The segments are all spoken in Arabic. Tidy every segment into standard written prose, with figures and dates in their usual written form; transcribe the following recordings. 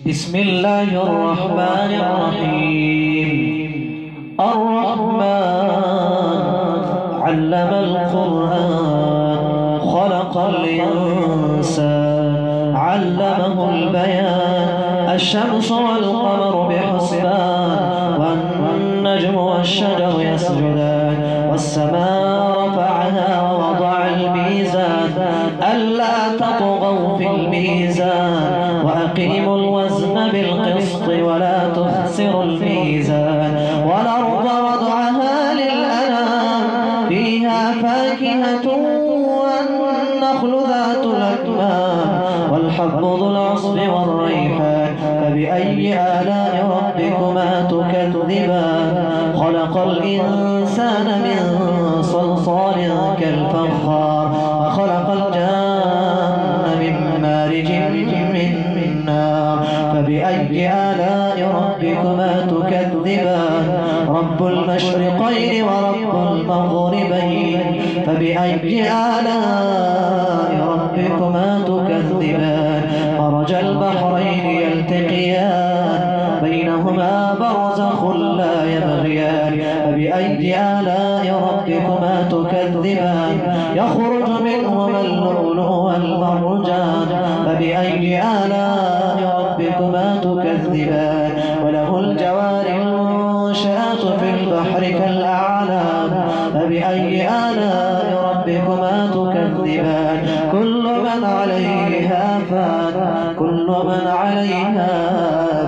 بسم الله الرحمن الرحيم. الرحمن علم القرآن خلق الإنسان علمه البيان. الشمس والقمر بحسبان والنجم والشجر يسجدان والسماء رفعها ووضع الميزان ألا تطغوا في الميزان وأقيموا الوزن بالقسط ولا تخسروا الميزان. والأرض وضعها للأنام فيها فاكهة والنخل ذات الأكمام والحب ذو العصف والريحان. فبأي آلاء ربكما تكذبان؟ خلق الإنسان من صلصال كالفخار وخلق الجان من مارج من نار. فبأي آلاء ربكما تكذبان؟ رب المشرقين ورب المغربين. فبأي آلاء ربكما تكذبان؟ مرج البحرين يلتقيان بينهما برزخ لا يبغيان. فبأي آلاء ربكما تكذبان؟ يخرج منهما اللؤلؤ والمرجان. فبأي آلاء ربكما تكذبان؟ وله الجوار المنشآت في البحر كالأعلام. فبأي آلاء ربكما تكذبان؟ كل من عليها فان كل من عليها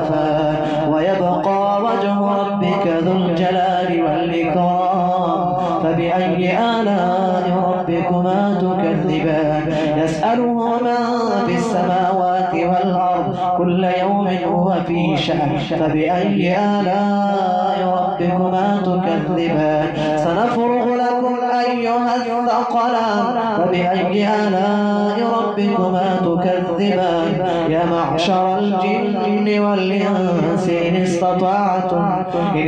فان ويبقى وجه ربك ذو الجلال والإكرام. فبأي آلاء ربكما تكذبان؟ يسأله من في السماوات والأرض كل يوم هو في شأن. فبأي آلاء ربكما تكذبان؟ سنفرغ لكم أيها الثقلان. فبأي آلاء ربكما تكذبان؟ يا معشر الجن والإنس إن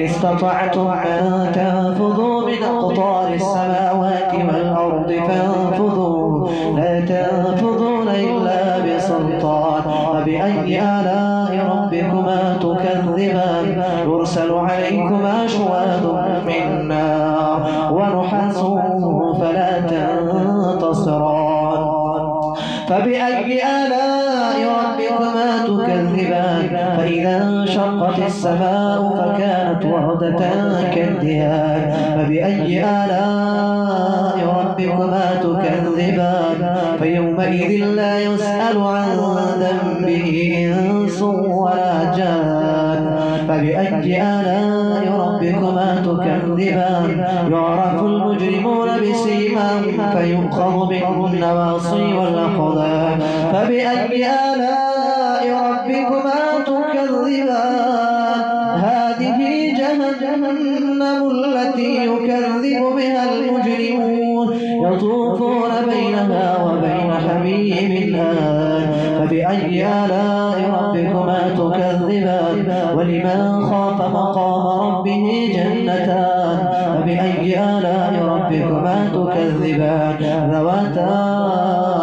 استطعتم أن تنفذوا من أقطار السماوات والأرض فانفذوا لا تنفذون إلا بسلطان. فبأي آلاء ربكما تكذبان؟ يرسل عليكما شواظ من نار ونحاس فلا تنتصران. فبأي آلاء ربكما تكذبان؟ فإذا انشقت السماء فكانت وردة كالدهان. فبأي آلاء ربكما تكذبان؟ فيومئذ لا يسأل عن ذنبه إنس ولا جان. فبأي آلاء ربكما تكذبان؟ يعرف المجرمون بسيماهم فيؤخذ بالنواصي والأقدام. فبأي آلاء ربكما تكذبان؟ هذه جهنم التي يكذب بها المجرمون يطوفون بينها وبين حميم آن. فبأي آلاء ربكما تكذبان؟ ولمن خاف مقام ربه جنتان. فبأي آلاء ربكما تكذبان؟ ذواتا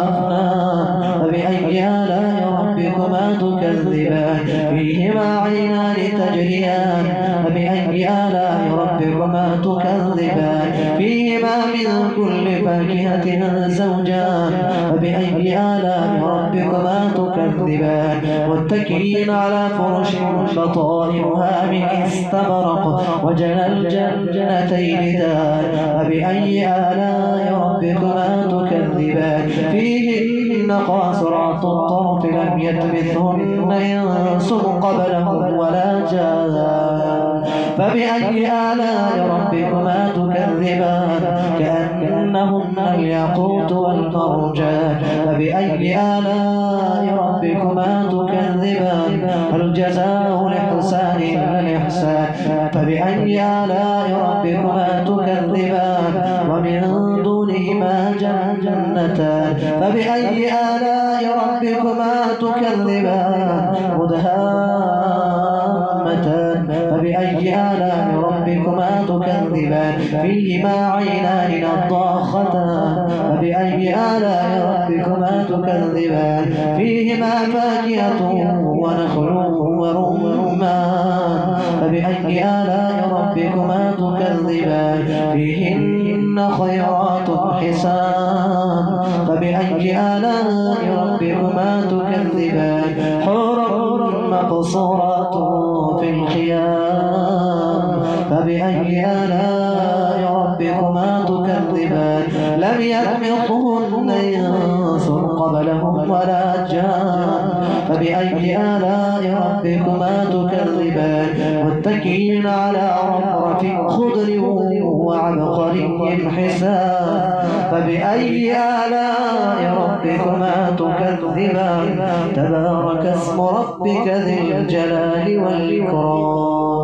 أفنان. فبأي آلاء ربكما تكذبان؟ فيهما عينان تجريان. فبأي آلاء ربكما تكذبان؟ فيهما من كل فاكهة زوجان. فبأي آلاء ربكما تكذبان؟ متكئين على فرش بطائنها من استبرق وجنى الجنتين دان. فبأي آلاء ربكما تكذبان؟ فيهن قاصرات الطرف لم يطمثهن إنس قبلهم ولا جان. فبأي آلاء ربكما تكذبان؟ كأنهن الياقوت والمرجان. فبأي آلاء ربكما تكذبان؟ هل جزاء الإحسان إلا الإحسان. فبأي آلاء ربكما تكذبان؟ ومن دونهما جنتان. فبأي آلاء ربكما تكذبان مدهامتان فبأي آلاء ربكما تكذبان فيهما عينان نضاختان فبأي آلاء ربكما تكذبان فيهما فاكهة ونخل ورمان فبأي آلاء ربكما تكذبان فيهن خيرات حسان فبأي آلاء ربكما تكذبان حور مقصورات في الخيام فبأي آلاء ربكما تكذبان لم يطمثهن إنس قبلهم ولا جان فبأي آلاء ربكما تكذبان متكئين على رفرف خضر وعبقري حسان فبأي آلاء ربكما تكذبان تبارك اسم ربك ذي الجلال والإكرام.